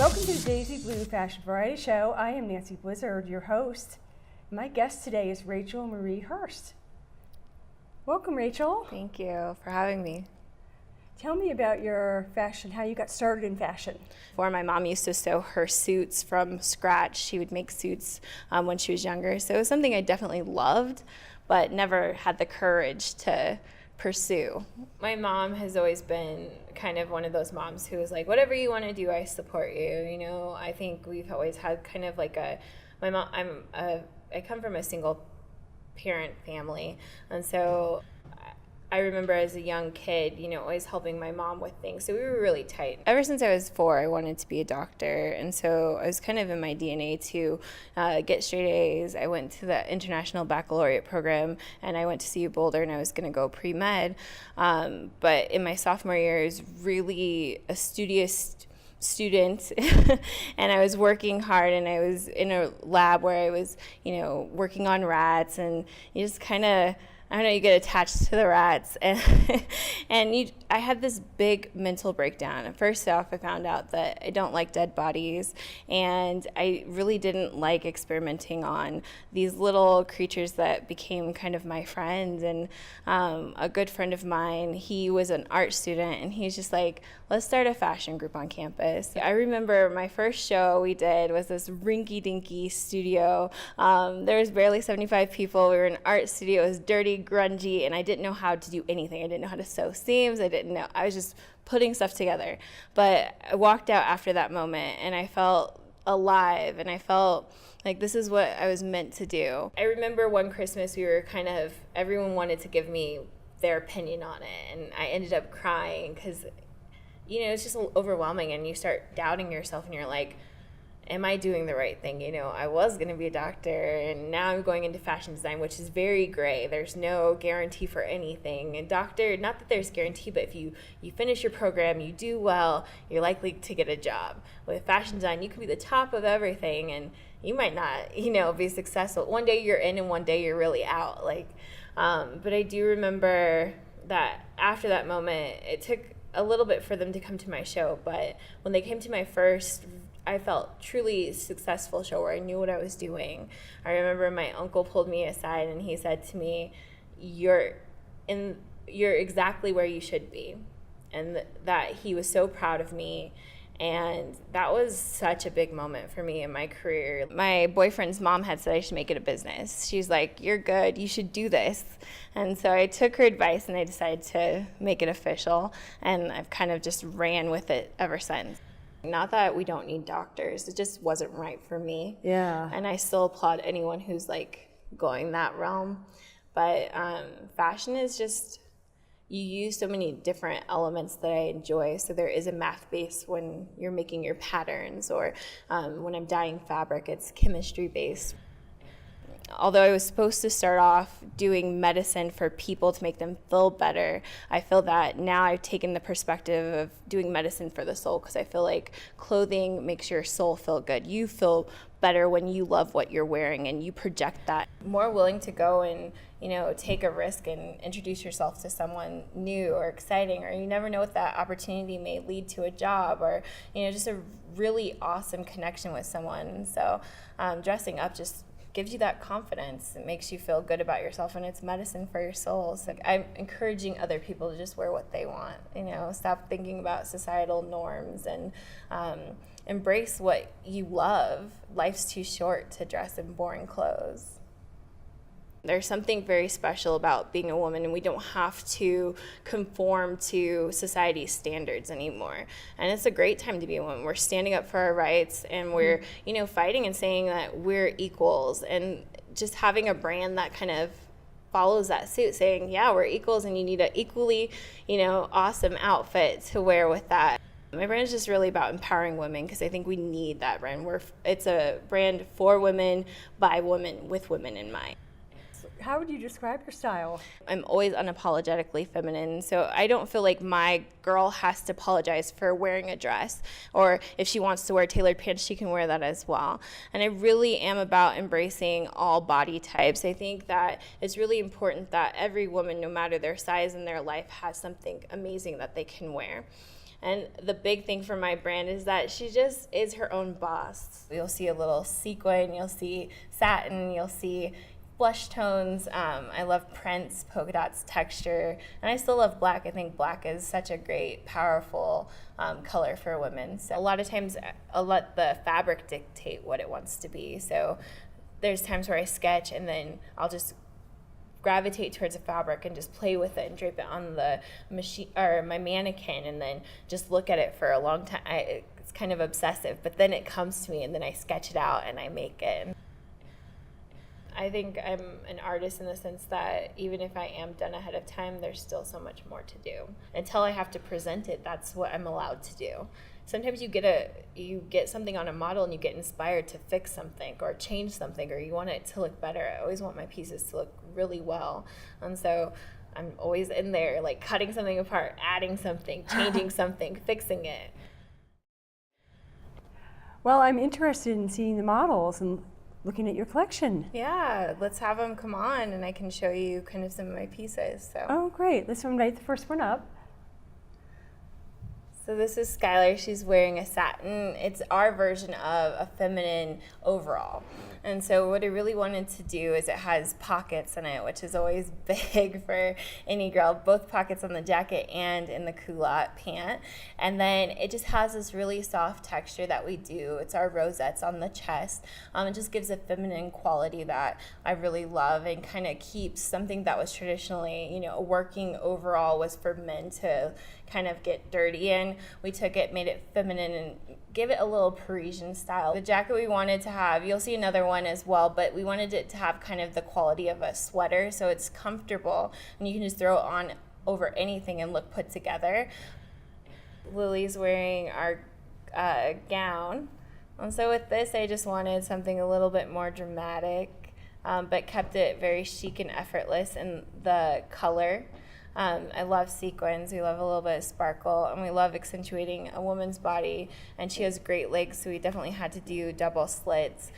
Welcome to the Daisy Blue Fashion Variety Show. I am Nancy Blizzard, your host. My guest today is Rachel Marie Hurst. Welcome, Rachel. Thank you for having me. Tell me about your fashion, how you got started in fashion. Before, my mom used to sew her suits from scratch. She would make suits when she was younger. So it was something I definitely loved, but never had the courage to pursue. My mom has always been kind of one of those moms who was like, whatever you want to do, I support you. You know, I think we've always had kind of like I come from a single parent family, and so I remember as a young kid, you know, always helping my mom with things. So we were really tight. Ever since I was 4, I wanted to be a doctor. And so I was kind of in my DNA to get straight A's. I went to the International Baccalaureate program, and I went to CU Boulder, and I was going to go pre-med. But in my sophomore year, I was really a studious student and I was working hard, and I was in a lab where I was, you know, working on rats, and you just kind of, I don't know, you get attached to the rats, and I had this big mental breakdown. First off, I found out that I don't like dead bodies, and I really didn't like experimenting on these little creatures that became kind of my friends. And a good friend of mine, he was an art student, and he's just like, let's start a fashion group on campus. I remember my first show we did was this rinky-dinky studio. There was barely 75 people. We were in an art studio. It was dirty, grungy, and I didn't know how to do anything. I didn't know how to sew seams. I was just putting stuff together. But I walked out after that moment, and I felt alive, and I felt like this is what I was meant to do. I remember one Christmas everyone wanted to give me their opinion on it, and I ended up crying because, you know, it's just overwhelming, and you start doubting yourself, and you're like, am I doing the right thing? You know, I was going to be a doctor, and now I'm going into fashion design, which is very gray. There's no guarantee for anything. And doctor, not that there's guarantee, but if you finish your program, you do well, you're likely to get a job. With fashion design, you could be the top of everything, and you might not, you know, be successful. One day you're in, and one day you're really out. But I do remember that after that moment, it took a little bit for them to come to my show, but when they came to my first, I felt truly successful show where I knew what I was doing. I remember my uncle pulled me aside, and he said to me, you're exactly where you should be. And that he was so proud of me. And that was such a big moment for me in my career. My boyfriend's mom had said I should make it a business. She's like, you're good, you should do this. And so I took her advice, and I decided to make it official. And I've kind of just ran with it ever since. Not that we don't need doctors, it just wasn't right for me. Yeah. And I still applaud anyone who's like going that realm. But fashion is just, you use so many different elements that I enjoy. So there is a math base when you're making your patterns, or when I'm dyeing fabric, it's chemistry based. Although I was supposed to start off doing medicine for people to make them feel better, I feel that now I've taken the perspective of doing medicine for the soul, because I feel like clothing makes your soul feel good. You feel better when you love what you're wearing, and you project that. More willing to go and, you know, take a risk and introduce yourself to someone new or exciting, or you never know what that opportunity may lead to a job, or, you know, just a really awesome connection with someone. So dressing up just gives you that confidence. It makes you feel good about yourself, and it's medicine for your soul. So I'm encouraging other people to just wear what they want, you know, stop thinking about societal norms, and embrace what you love. Life's too short to dress in boring clothes. There's something very special about being a woman, and we don't have to conform to society's standards anymore. And it's a great time to be a woman. We're standing up for our rights, and we're, you know, fighting and saying that we're equals, and just having a brand that kind of follows that suit, saying, yeah, we're equals, and you need an equally, you know, awesome outfit to wear with that. My brand is just really about empowering women, because I think we need that brand. It's a brand for women, by women, with women in mind. How would you describe your style? I'm always unapologetically feminine, so I don't feel like my girl has to apologize for wearing a dress, or if she wants to wear tailored pants, she can wear that as well. And I really am about embracing all body types. I think that it's really important that every woman, no matter their size in their life, has something amazing that they can wear. And the big thing for my brand is that she just is her own boss. You'll see a little sequin, you'll see satin, you'll see blush tones. I love prints, polka dots, texture, and I still love black. I think black is such a great, powerful color for women. So a lot of times I'll let the fabric dictate what it wants to be. So there's times where I sketch and then I'll just gravitate towards a fabric and just play with it and drape it on the machine or my mannequin and then just look at it for a long time. It's kind of obsessive, but then it comes to me and then I sketch it out and I make it. I think I'm an artist in the sense that even if I am done ahead of time, there's still so much more to do. Until I have to present it, that's what I'm allowed to do. Sometimes you get something on a model and you get inspired to fix something or change something, or you want it to look better. I always want my pieces to look really well. And so I'm always in there like cutting something apart, adding something, changing something, fixing it. Well, I'm interested in seeing the models and looking at your collection. Yeah, let's have them come on and I can show you kind of some of my pieces. So. Oh, great. Let's invite the first one up. So this is Skylar. She's wearing a satin. It's our version of a feminine overall. And so what I really wanted to do is it has pockets in it, which is always big for any girl, both pockets on the jacket and in the culotte pant. And then it just has this really soft texture that we do. It's our rosettes on the chest. It just gives a feminine quality that I really love and kind of keeps something that was traditionally, a working overall was for men to kind of get dirty in. We took it, made it feminine, and give it a little Parisian style. The jacket we wanted to have, you'll see another one as well, but we wanted it to have kind of the quality of a sweater, so it's comfortable, and you can just throw it on over anything and look put together. Lily's wearing our gown, and so with this, I just wanted something a little bit more dramatic, but kept it very chic and effortless in the color. I love sequins, we love a little bit of sparkle, and we love accentuating a woman's body, and she has great legs, so we definitely had to do double slits.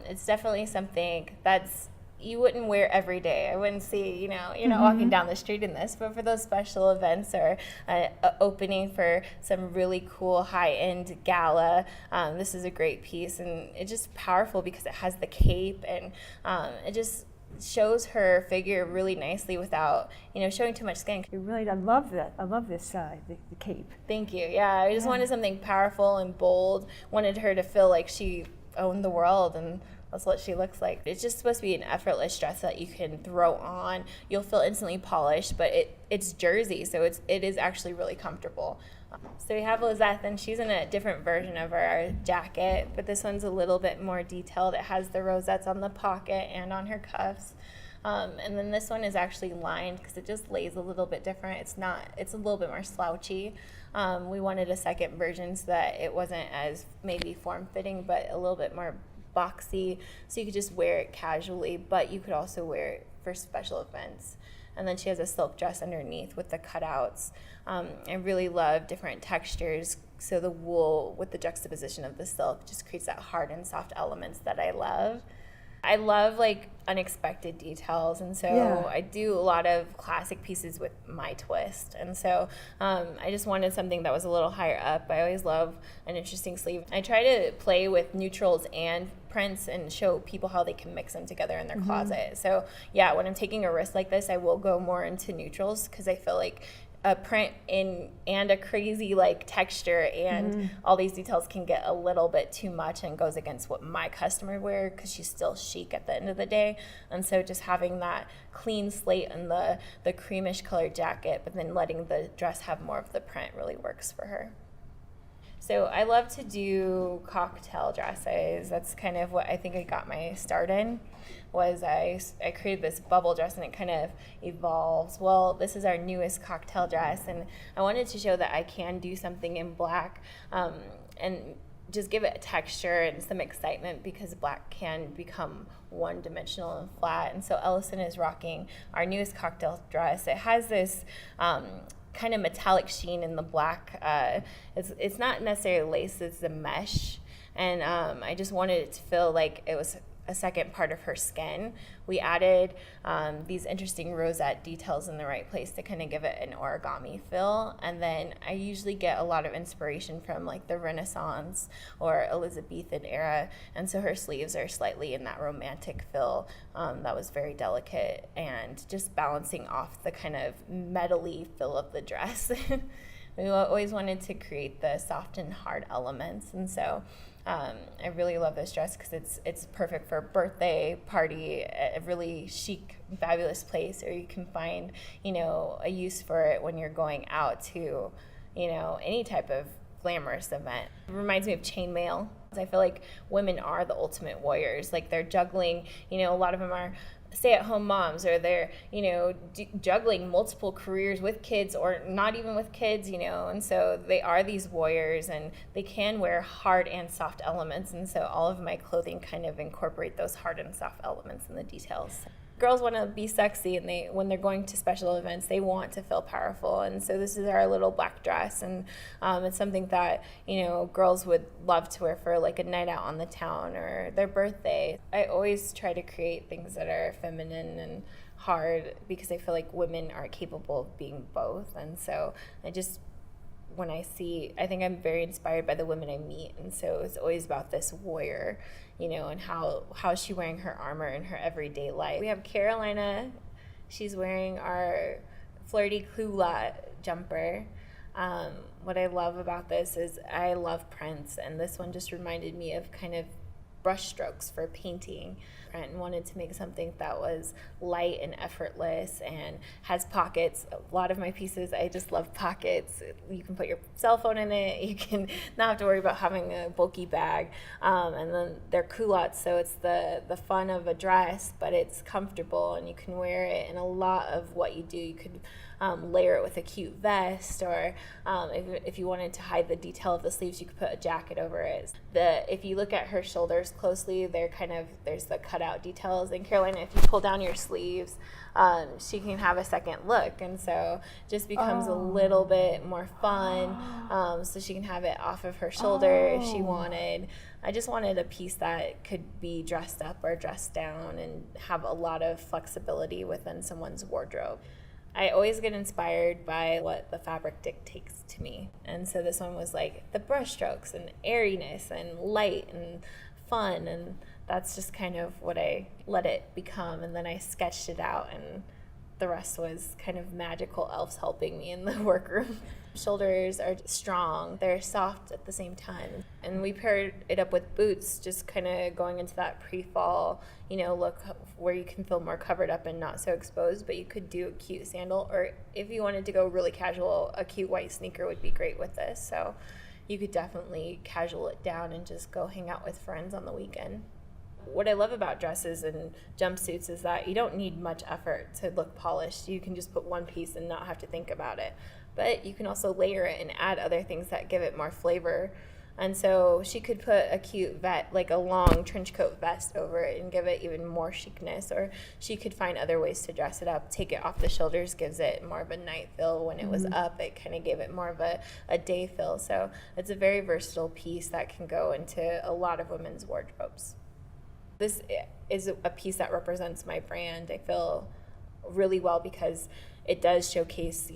It's definitely something that's you wouldn't wear every day. I wouldn't see, you're not walking down the street in this, but for those special events or an opening for some really cool high-end gala, this is a great piece, and it's just powerful because it has the cape, and it just shows her figure really nicely without, showing too much skin. I love that. I love this the cape. Thank you. Yeah, I just wanted something powerful and bold. Wanted her to feel like she owned the world, and that's what she looks like. It's just supposed to be an effortless dress that you can throw on. You'll feel instantly polished, but it's jersey, so it is actually really comfortable. So we have Lizeth, and she's in a different version of our jacket, but this one's a little bit more detailed. It has the rosettes on the pocket and on her cuffs. And then this one is actually lined because it just lays a little bit different. It's a little bit more slouchy. We wanted a second version so that it wasn't as maybe form-fitting, but a little bit more boxy, so you could just wear it casually, but you could also wear it for special events. And then she has a silk dress underneath with the cutouts. I really love different textures, so the wool with the juxtaposition of the silk just creates that hard and soft elements that I love. I love unexpected details, and so I do a lot of classic pieces with my twist, and so I just wanted something that was a little higher up. I always love an interesting sleeve. I try to play with neutrals and prints and show people how they can mix them together in their closet. So yeah, when I'm taking a risk like this, I will go more into neutrals because I feel like a print and a crazy texture and all these details can get a little bit too much and goes against what my customer wear because she's still chic at the end of the day. And so just having that clean slate and the creamish colored jacket, but then letting the dress have more of the print really works for her. So I love to do cocktail dresses. That's kind of what I think I got my start in, was I created this bubble dress and it kind of evolves. Well, this is our newest cocktail dress, and I wanted to show that I can do something in black and just give it a texture and some excitement because black can become one-dimensional and flat. And so Ellison is rocking our newest cocktail dress. It has this kind of metallic sheen in the black. It's not necessarily lace, it's the mesh, and I just wanted it to feel like it was a second part of her skin. We added these interesting rosette details in the right place to kind of give it an origami feel. And then I usually get a lot of inspiration from like the Renaissance or Elizabethan era. And so her sleeves are slightly in that romantic feel that was very delicate, and just balancing off the kind of metally feel of the dress. We always wanted to create the soft and hard elements. And so I really love this dress because it's perfect for a birthday party, a really chic, fabulous place, or you can find, a use for it when you're going out to, any type of glamorous event. It reminds me of chainmail. I feel like women are the ultimate warriors. Like, they're juggling, a lot of them are stay-at-home moms, or they're, juggling multiple careers with kids or not even with kids, and so they are these warriors, and they can wear hard and soft elements, and so all of my clothing kind of incorporate those hard and soft elements in the details. Girls want to be sexy, and when they're going to special events, they want to feel powerful, and so this is our little black dress, and it's something that girls would love to wear for like a night out on the town or their birthday. I always try to create things that are feminine and hard because I feel like women are capable of being both, and so I think I'm very inspired by the women I meet, and so it's always about this warrior, and how is she wearing her armor in her everyday life. We have Carolina. She's wearing our flirty culotte jumper. What I love about this is I love prints, and this one just reminded me of kind of brush strokes for painting, and wanted to make something that was light and effortless and has pockets. A lot of my pieces, I just love pockets. You can put your cell phone in it. You can not have to worry about having a bulky bag. And then they're culottes, so it's the fun of a dress, but it's comfortable, and you can wear it in a lot of what you do. You could layer it with a cute vest, or if you wanted to hide the detail of the sleeves, you could put a jacket over it. If you look at her shoulders closely, there's the cutout details. And Carolina, if you pull down your sleeves, she can have a second look, and so just becomes a little bit more fun. So she can have it off of her shoulder if she wanted. I just wanted a piece that could be dressed up or dressed down and have a lot of flexibility within someone's wardrobe. I always get inspired by what the fabric dictates to me. And so this one was like the brush strokes and airiness and light and fun, and that's just kind of what I let it become. And then I sketched it out, and the rest was kind of magical elves helping me in the workroom. Shoulders are strong, they're soft at the same time. And we paired it up with boots, just kind of going into that pre-fall, look where you can feel more covered up and not so exposed, but you could do a cute sandal, or if you wanted to go really casual, a cute white sneaker would be great with this. So you could definitely casual it down and just go hang out with friends on the weekend. What I love about dresses and jumpsuits is that you don't need much effort to look polished. You can just put one piece and not have to think about it. But you can also layer it and add other things that give it more flavor. And so she could put a cute like a long trench coat vest over it and give it even more chicness, or she could find other ways to dress it up. Take it off the shoulders gives it more of a night feel. When it was up, it kind of gave it more of a day feel. So it's a very versatile piece that can go into a lot of women's wardrobes. This is a piece that represents my brand, I feel, really well, because it does showcase,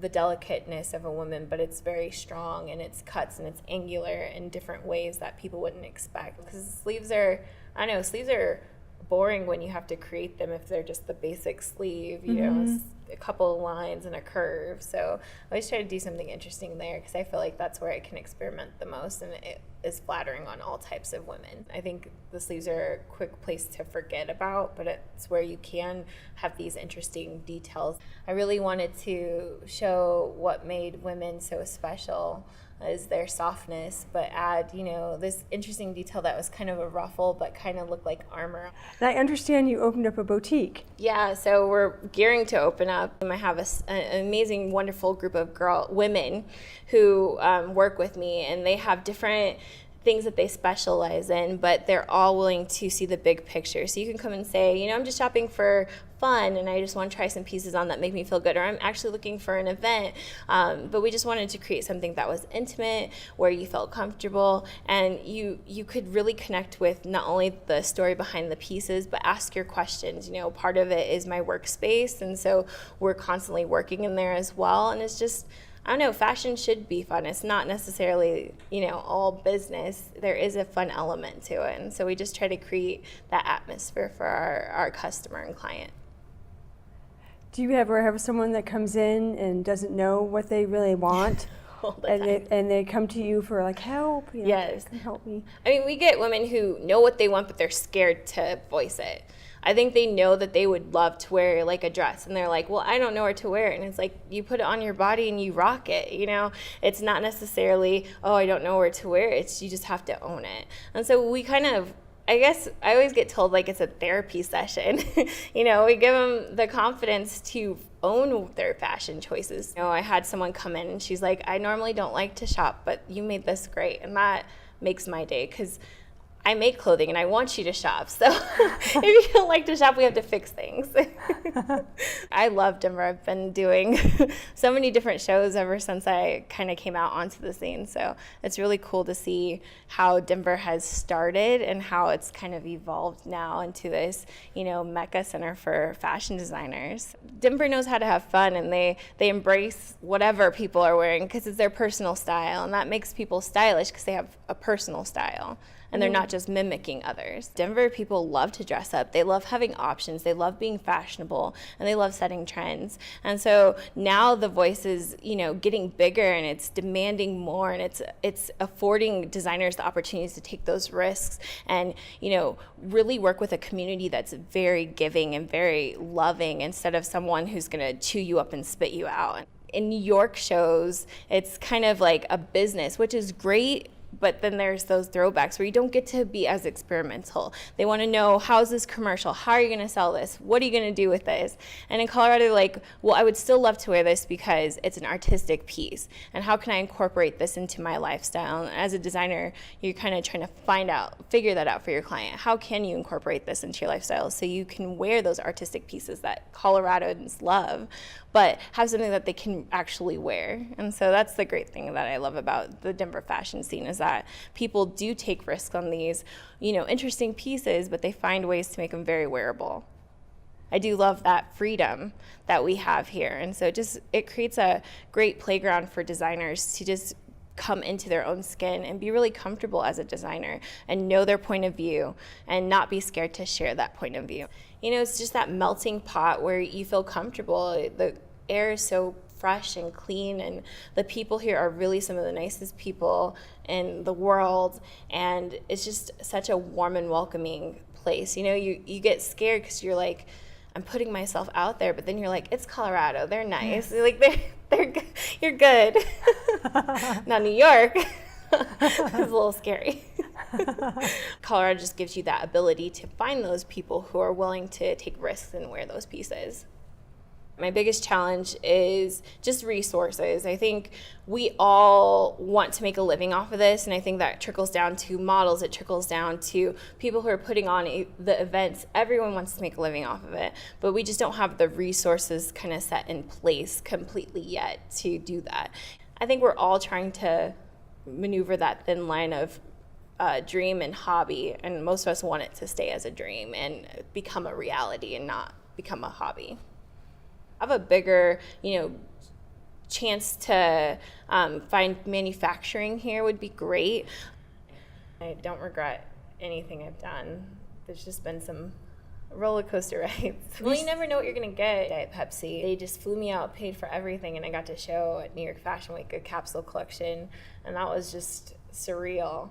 the delicateness of a woman, but it's very strong, and it's cuts and it's angular in different ways that people wouldn't expect. Because sleeves are boring when you have to create them if they're just the basic sleeve, it's a couple of lines and a curve. So I always try to do something interesting there, because I feel like that's where I can experiment the most, and it is flattering on all types of women. I think the sleeves are a quick place to forget about, but it's where you can have these interesting details. I really wanted to show what made women so special is their softness, but add, this interesting detail that was kind of a ruffle, but kind of looked like armor. And I understand you opened up a boutique. Yeah, so we're gearing to open up. I have an amazing, wonderful group of women who work with me, and they have different things that they specialize in, but they're all willing to see the big picture. So you can come and say, I'm just shopping for fun and I just want to try some pieces on that make me feel good, or I'm actually looking for an event, but we just wanted to create something that was intimate, where you felt comfortable, and you could really connect with not only the story behind the pieces, but ask your questions. Part of it is my workspace, and so we're constantly working in there as well, and it's just, I don't know, fashion should be fun. It's not necessarily, all business. There is a fun element to it. And so we just try to create that atmosphere for our customer and client. Do you ever have someone that comes in and doesn't know what they really want? All the time. And they come to you for help? Yes. Can help me. I mean, we get women who know what they want, but they're scared to voice it. I think they know that they would love to wear a dress, and they're like, well, I don't know where to wear it. And it's like, you put it on your body and you rock it, It's not necessarily, oh, I don't know where to wear it. It's, you just have to own it. And so we kind of, I guess I always get told it's a therapy session. We give them the confidence to own their fashion choices. I had someone come in and she's like, I normally don't like to shop, but you made this great. And that makes my day, because I make clothing and I want you to shop. So if you don't like to shop, we have to fix things. I love Denver. I've been doing so many different shows ever since I kind of came out onto the scene. So it's really cool to see how Denver has started and how it's kind of evolved now into this, mecca center for fashion designers. Denver knows how to have fun, and they embrace whatever people are wearing because it's their personal style, and that makes people stylish because they have a personal style. And they're not just mimicking others. Denver people love to dress up. They love having options. They love being fashionable, and they love setting trends. And so now the voice is, getting bigger, and it's demanding more, and it's affording designers the opportunities to take those risks and, really work with a community that's very giving and very loving, instead of someone who's going to chew you up and spit you out. In New York shows, it's kind of like a business, which is great. But then there's those throwbacks where you don't get to be as experimental. They want to know, how's this commercial? How are you going to sell this? What are you going to do with this? And in Colorado, they're like, well, I would still love to wear this because it's an artistic piece. And how can I incorporate this into my lifestyle? And as a designer, you're kind of trying to figure that out for your client. How can you incorporate this into your lifestyle so you can wear those artistic pieces that Coloradans love, but have something that they can actually wear? And so that's the great thing that I love about the Denver fashion scene, is that people do take risks on these, interesting pieces, but they find ways to make them very wearable. I do love that freedom that we have here. And so it creates a great playground for designers to just come into their own skin and be really comfortable as a designer and know their point of view and not be scared to share that point of view. It's just that melting pot where you feel comfortable. The air is so fresh and clean, and the people here are really some of the nicest people in the world, and it's just such a warm and welcoming place. You get scared because you're like, I'm putting myself out there, but then you're like, it's Colorado, they're nice. You're good. Now New York is a little scary. Colorado just gives you that ability to find those people who are willing to take risks and wear those pieces. My biggest challenge is just resources. I think we all want to make a living off of this, and I think that trickles down to models. It trickles down to people who are putting on the events. Everyone wants to make a living off of it, but we just don't have the resources kind of set in place completely yet to do that. I think we're all trying to maneuver that thin line of dream and hobby, and most of us want it to stay as a dream and become a reality and not become a hobby. Have a bigger, chance to find manufacturing here would be great. I don't regret anything I've done. There's just been some roller coaster rides. Well, you never know what you're gonna get at Pepsi. They just flew me out, paid for everything, and I got to show at New York Fashion Week a capsule collection, and that was just surreal.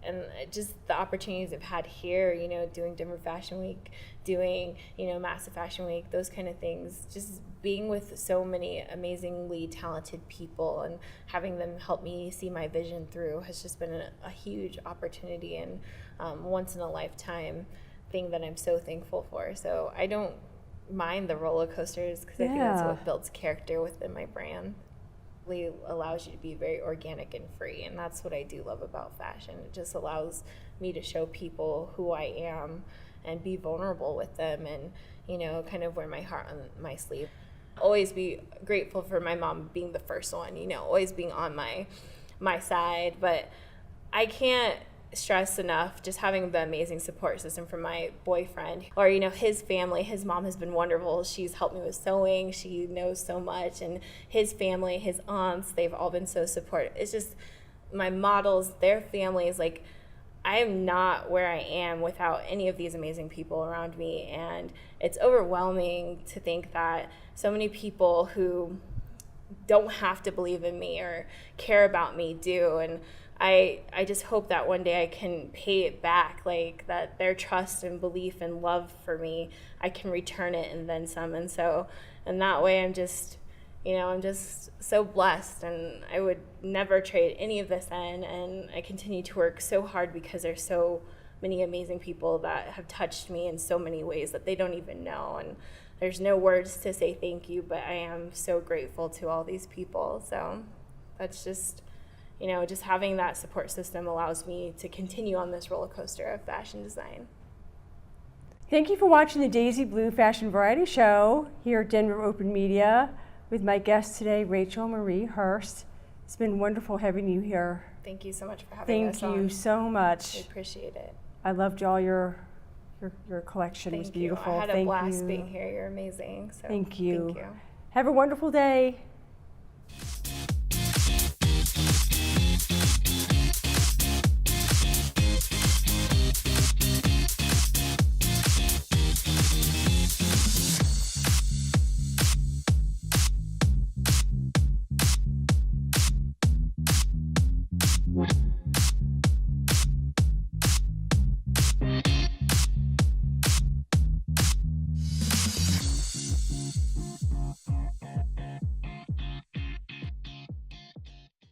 And just the opportunities I've had here, doing Denver Fashion Week, doing, Massive Fashion Week, those kind of things, just being with so many amazingly talented people and having them help me see my vision through has just been a huge opportunity and once in a lifetime thing that I'm so thankful for. So I don't mind the roller coasters because I think that's what builds character within my brand. really allows you to be very organic and free, and that's what I do love about fashion. It just allows me to show people who I am and be vulnerable with them, and kind of wear my heart on my sleeve. Always be grateful for my mom being the first one, always being on my side. But I can't stress enough just having the amazing support system from my boyfriend, or his family. His mom has been wonderful. She's helped me with sewing. She knows so much. And his family, his aunts, they've all been so supportive. It's just my models, their families. Like, I am not where I am without any of these amazing people around me. And it's overwhelming to think that so many people who don't have to believe in me or care about me do. And I just hope that one day I can pay it back, like that their trust and belief and love for me, I can return it and then some. And so in that way, I'm just so blessed, and I would never trade any of this in. And I continue to work so hard because there's so many amazing people that have touched me in so many ways that they don't even know. And there's no words to say thank you, but I am so grateful to all these people. So that's just, just having that support system allows me to continue on this roller coaster of fashion design. Thank you for watching the Daisy Blue Fashion Variety Show here at Denver Open Media with my guest today, Rachel Marie Hurst. It's been wonderful having you here. Thank you so much for having us on. Thank you so much. I appreciate it. I loved all your collection. It was beautiful. I had a blast being here. You're amazing. So Thank you. Thank you. Have a wonderful day. What?